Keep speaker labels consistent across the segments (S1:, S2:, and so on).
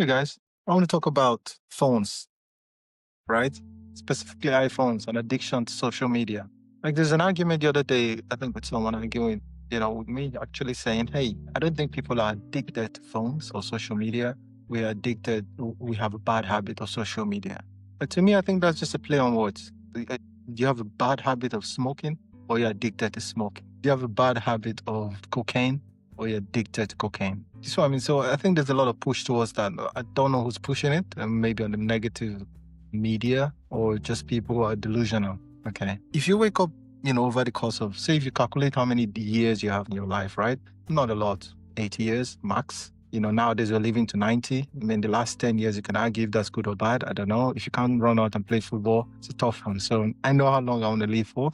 S1: Hey guys, I want to talk about phones, right? Specifically iPhones and addiction to social media. Like there's an argument the other day, I think with someone arguing, with me actually saying, hey, I don't think people are addicted to phones or social media. We are addicted, we have a bad habit of social media. But to me, I think that's just a play on words. Do you have a bad habit of smoking or you're addicted to smoking? Do you have a bad habit of cocaine or you're addicted to cocaine? You see what I mean? So I think there's a lot of push towards that. I don't know who's pushing it, and maybe on the negative media or just people who are delusional. Okay. If you wake up, over the course of, say, if you calculate how many years you have in your life, right? Not a lot, 80 years max. Nowadays we're living to 90. I mean, the last 10 years, you can argue if that's good or bad. I don't know. If you can't run out and play football, it's a tough one. So I know how long I want to live for.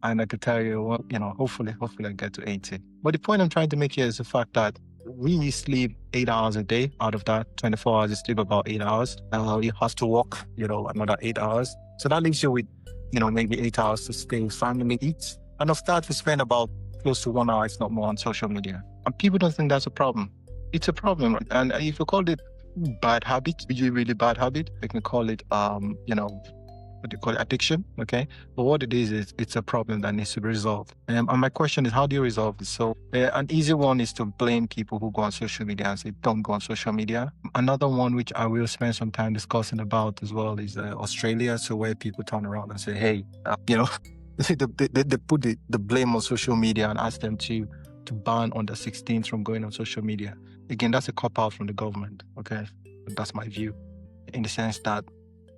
S1: And I could tell you, well, hopefully I get to 80. But the point I'm trying to make here is the fact that we sleep 8 hours a day. Out of that, 24 hours, you sleep about 8 hours. You have to work, another 8 hours. So that leaves you with, maybe 8 hours to stay with family, eat. And of that, we spend about close to 1 hour, if not more, on social media. And people don't think that's a problem. It's a problem. Right? And if you call it bad habit, really bad habit, we can call it, what do you call it, addiction, okay? But what it is it's a problem that needs to be resolved. And my question is, how do you resolve this? So an easy one is to blame people who go on social media and say, don't go on social media. Another one, which I will spend some time discussing about as well, is Australia. So where people turn around and say, hey, they put the blame on social media and ask them to ban under 16s from going on social media. Again, that's a cop-out from the government, okay? That's my view, in the sense that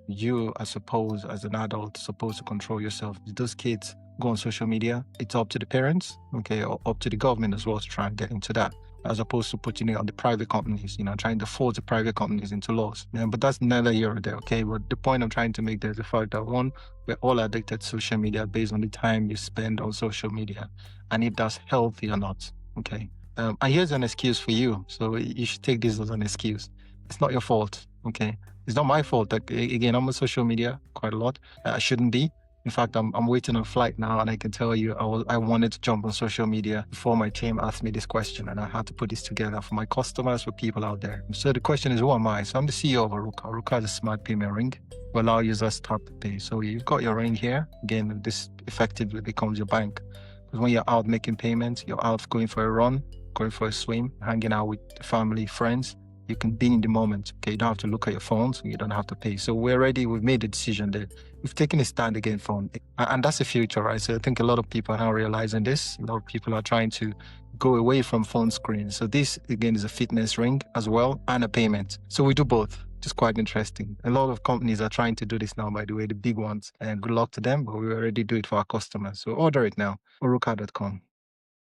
S1: you are supposed, as an adult, supposed to control yourself. If those kids go on social media, it's up to the parents, okay, or up to the government as well to try and get into that, as opposed to putting it on the private companies, trying to force the private companies into laws. But that's neither here or there, okay? But the point I'm trying to make there is the fact that, one, we're all addicted to social media based on the time you spend on social media and if that's healthy or not, okay? And here's an excuse for you. So you should take this as an excuse. It's not your fault, okay? It's not my fault. Like, again, I'm on social media quite a lot. I shouldn't be. In fact, I'm waiting on a flight now, and I can tell you, I wanted to jump on social media before my team asked me this question, and I had to put this together for my customers, for people out there. So the question is, who am I? So I'm the CEO of Orukka. Orukka is a smart payment ring. We allow users to tap to pay. So you've got your ring here. Again, this effectively becomes your bank. Because when you're out making payments, you're out going for a run, going for a swim, hanging out with family, friends, you can be in the moment. Okay, you don't have to look at your phones. You don't have to pay. So we've made a decision there. We've taken a stand against phone, and that's the future, right? So I think a lot of people are now realizing this. A lot of people are trying to go away from phone screens. So this again is a fitness ring as well and a payment. So we do both. Just quite interesting. A lot of companies are trying to do this now, by the way, the big ones. And good luck to them, but we already do it for our customers. So order it now. Orukka.com.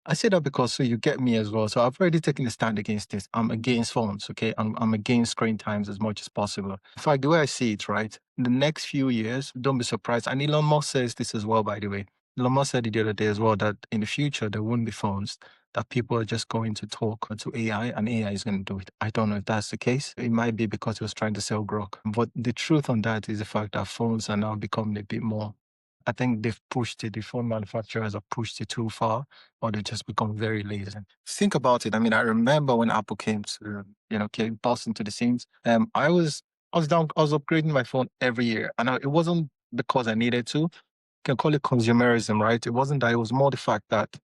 S1: I say that because so you get me as well. So I've already taken a stand against this. I'm against phones, okay? I'm against screen times as much as possible. In fact, the way I see it, right? In the next few years, don't be surprised. And Elon Musk says this as well, by the way. Elon Musk said it the other day as well that in the future, there won't be phones, that people are just going to talk to AI and AI is going to do it. I don't know if that's the case. It might be because he was trying to sell grok. But the truth on that is the fact that phones are now becoming a bit more. I think they've pushed it, the phone manufacturers have pushed it too far, or they just become very lazy. Think about it. I mean, I remember when Apple came to, burst into the scenes. I was upgrading my phone every year, and it wasn't because I needed to. You can call it consumerism, right? It wasn't that. It was more the fact that,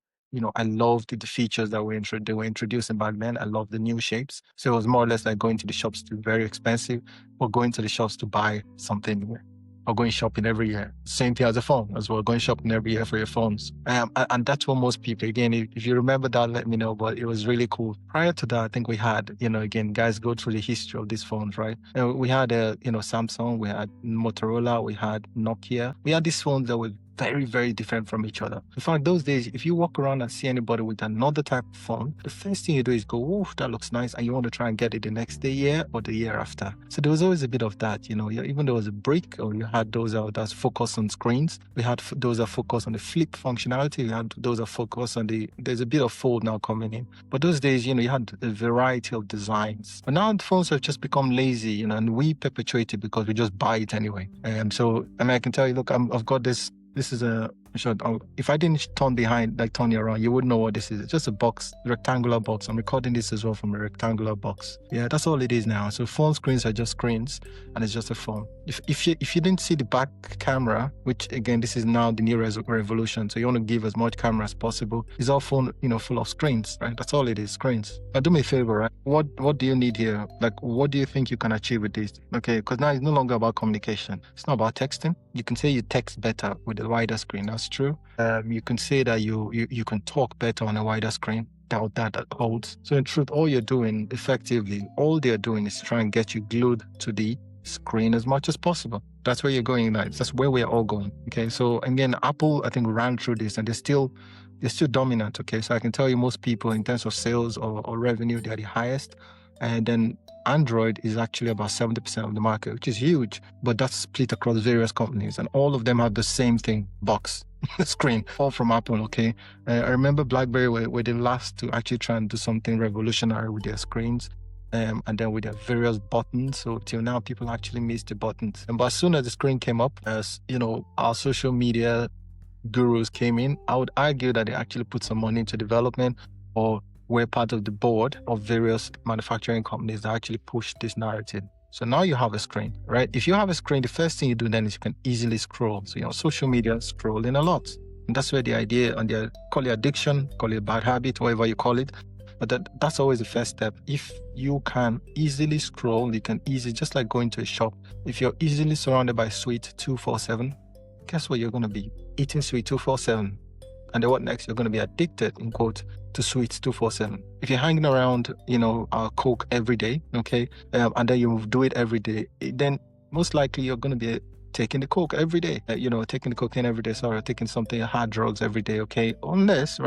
S1: I loved the features that they were introducing back then. I loved the new shapes. So it was more or less like going to the shops to very expensive, or going to the shops to buy something new, or going shopping every year. Same thing as a phone as well, going shopping every year for your phones. And that's what most people, again, if you remember that, let me know, but it was really cool. Prior to that, I think we had, again, guys go through the history of these phones, right? We had, Samsung, we had Motorola, we had Nokia. We had these phones that were very, very different from each other. In fact, those days, if you walk around and see anybody with another type of phone, the first thing you do is go, oh, that looks nice. And you want to try and get it the next day, year, or the year after. So there was always a bit of that, even there was a brick, or you had those that's focused on screens. We had those that focus on the flip functionality. We had those that focus on there's a bit of fold now coming in. But those days, you had a variety of designs. But now the phones have just become lazy, and we perpetuate it because we just buy it anyway. So, I mean, I can tell you, look, I've got this. This is a If I didn't turn behind, like turn you around, you wouldn't know what this is. It's just a box, rectangular box. I'm recording this as well from a rectangular box. Yeah, that's all it is now. So phone screens are just screens, and it's just a phone. If you didn't see the back camera, which again, this is now the new revolution. So you want to give as much camera as possible. It's all phone, full of screens, right? That's all it is, screens. Now do me a favor, right? What do you need here? Like, what do you think you can achieve with this? Okay, because now it's no longer about communication. It's not about texting. You can say you text better with a wider screen. That's true. You can say that you can talk better on a wider screen. Doubt that holds. So in truth, all you're doing effectively, all they're doing is trying to get you glued to the screen as much as possible. That's where you're going. That's where we're all going. Okay. So again, Apple, I think, ran through this and they're still dominant. Okay. So I can tell you most people in terms of sales or revenue, they're the highest. And then Android is actually about 70% of the market, which is huge, but that's split across various companies and all of them have the same thing, box, screen, all from Apple, okay? I remember BlackBerry were the last to actually try and do something revolutionary with their screens and then with their various buttons. So till now, people actually miss the buttons. But as soon as the screen came up, as our social media gurus came in, I would argue that they actually put some money into development or we're part of the board of various manufacturing companies that actually push this narrative. So now you have a screen, right? If you have a screen, the first thing you do then is you can easily scroll. So, social media scrolling a lot. And that's where the idea, and call it addiction, call it a bad habit, whatever you call it. But that's always the first step. If you can easily scroll, you can easily, just like going to a shop, if you're easily surrounded by sweet 247, guess what? You're going to be eating sweet 247. And then what next? You're going to be addicted, in quote, to sweets 247. If you're hanging around, Coke every day, okay, and then you do it every day, then most likely you're going to be taking the Coke every day, taking the cocaine every day, taking something, hard drugs every day, okay? Unless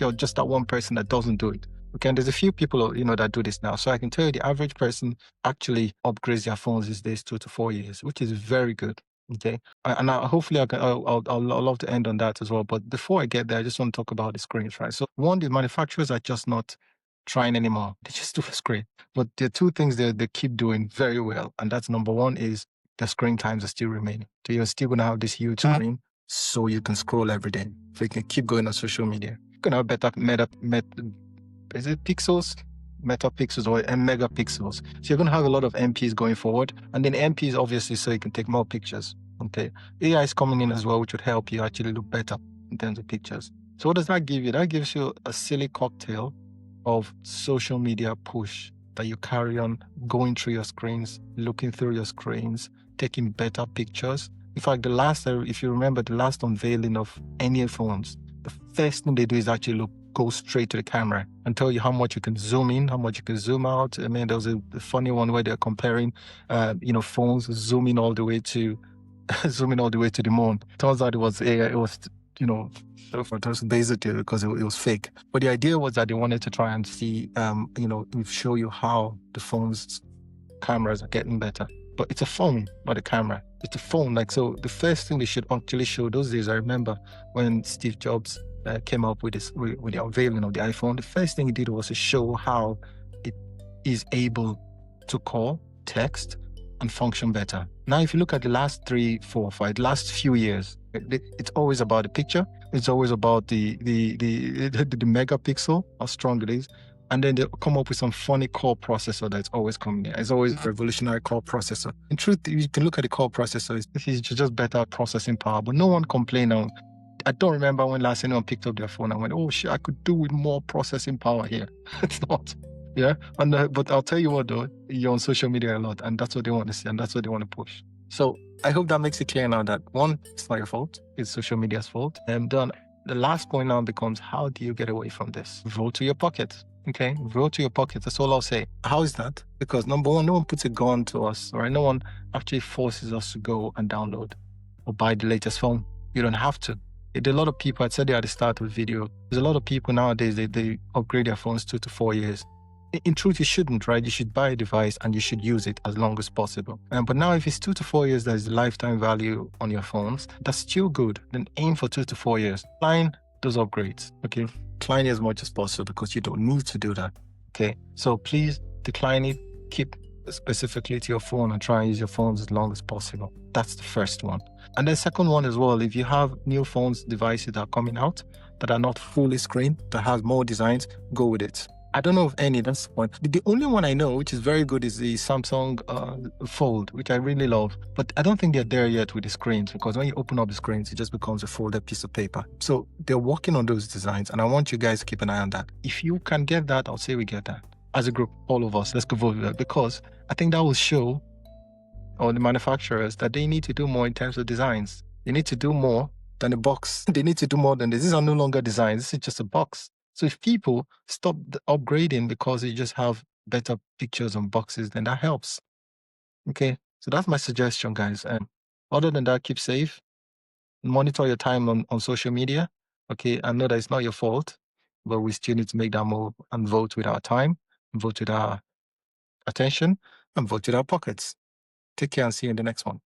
S1: you're just that one person that doesn't do it. Okay, and there's a few people, that do this now. So I can tell you the average person actually upgrades their phones these days 2 to 4 years, which is very good. Okay, and hopefully I'll love to end on that as well. But before I get there, I just want to talk about the screens, right? So one, the manufacturers are just not trying anymore. They just do a screen. But there are two things they keep doing very well. And that's number one is the screen times are still remaining. So you're still going to have this huge screen so you can scroll every day. So you can keep going on social media. You're going to have better is it pixels? Metapixels or megapixels. So you're going to have a lot of MPs going forward. And then MPs, obviously, so you can take more pictures. Okay. AI is coming in as well, which would help you actually look better in terms of pictures. So what does that give you? That gives you a silly cocktail of social media push that you carry on going through your screens, looking through your screens, taking better pictures. In fact, if you remember the last unveiling of any phones, the first thing they do is actually go straight to the camera and tell you how much you can zoom in, how much you can zoom out. I mean, there was a funny one where they're comparing, phones zooming all the way to the moon. Turns out it was basically because it was fake. But the idea was that they wanted to try and see, show you how the phone's cameras are getting better. But it's a phone, not a camera. It's a phone. So the first thing they should actually show those days, I remember when Steve Jobs came up with the unveiling of the iPhone, the first thing he did was to show how it is able to call, text, and function better. Now, if you look at the last 3, 4, 5, last few years, it's always about the picture. It's always about the megapixel, how strong it is. And then they come up with some funny core processor that's always coming in. It's always a revolutionary core processor. In truth, you can look at the core processor. It's just better processing power, but no one complained now. I don't remember when last anyone picked up their phone and went, oh shit, I could do with more processing power here. It's not. Yeah. But I'll tell you what though, you're on social media a lot and that's what they want to see and that's what they want to push. So I hope that makes it clear now that one, it's not your fault. It's social media's fault. And then the last point now becomes, how do you get away from this? Vote to your pocket. Okay, vote to your pocket. That's all I'll say. How is that? Because number one, no one puts a gun to us, right? No one actually forces us to go and download or buy the latest phone. You don't have to. There are a lot of people, I said at the start of the video, there's a lot of people nowadays, they upgrade their phones 2 to 4 years. In truth, you shouldn't, right? You should buy a device and you should use it as long as possible. But now if it's 2 to 4 years, there's lifetime value on your phones, that's still good. Then aim for 2 to 4 years. Decline those upgrades, okay? Decline as much as possible because you don't need to do that, okay? So please decline it, keep specifically to your phone and try and use your phones as long as possible. That's the first one. And the second one as well, if you have new phones, devices that are coming out that are not fully screened, that has more designs, go with it. I don't know of any, that's one. The only one I know, which is very good, is the Samsung Fold, which I really love. But I don't think they're there yet with the screens, because when you open up the screens, it just becomes a folded piece of paper. So they're working on those designs, and I want you guys to keep an eye on that. If you can get that, I'll say we get that. As a group, all of us, let's go vote with that, because I think that will show all the manufacturers that they need to do more in terms of designs. They need to do more than a box. They need to do more than this. These are no longer designs. This is just a box. So if people stop upgrading because they just have better pictures on boxes, then that helps. Okay. So that's my suggestion, guys. And other than that, keep safe. Monitor your time on social media. Okay. I know that it's not your fault, but we still need to make that move and vote with our time, vote with our attention, and vote with our pockets. Take care and see you in the next one.